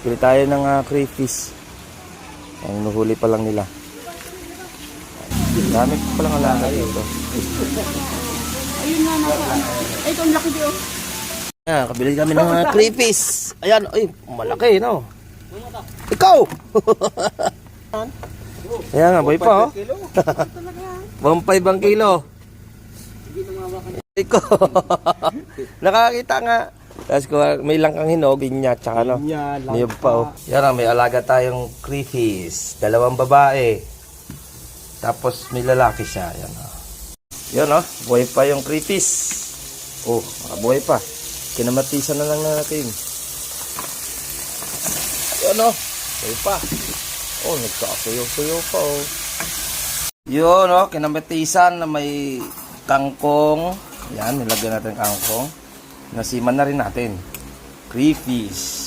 Pili tayo ng crayfish. Ang nuhuli pa lang nila. Dami pa palang alaga dito. Ayun nga nasa. Ay, ito ang laki di oh. Kabili kami ng crayfish. Ayan, ay, malaki, no? Ikaw! Ayan nga, boy pa, oh. 1.5 ang kilo. Ikaw. Nakakita nga. Tapos kung may lang kang hinog, niya, tsaka no. Niyog pa, oh. Yan, may alaga tayong crayfish. 2 babae. Tapos may lalaki siya. Yan, oh. Yan, oh. Buhay pa yung crayfish. Oh, buhay pa. Kinamatisan na lang natin. Yan, oh. Buhay pa. Oh, nagkakayo-sayo pa, oh. Yun, oh. Kinamatisan na may kangkong. Yan, nilagyan natin kangkong. Nasiman na rin natin. Crayfish.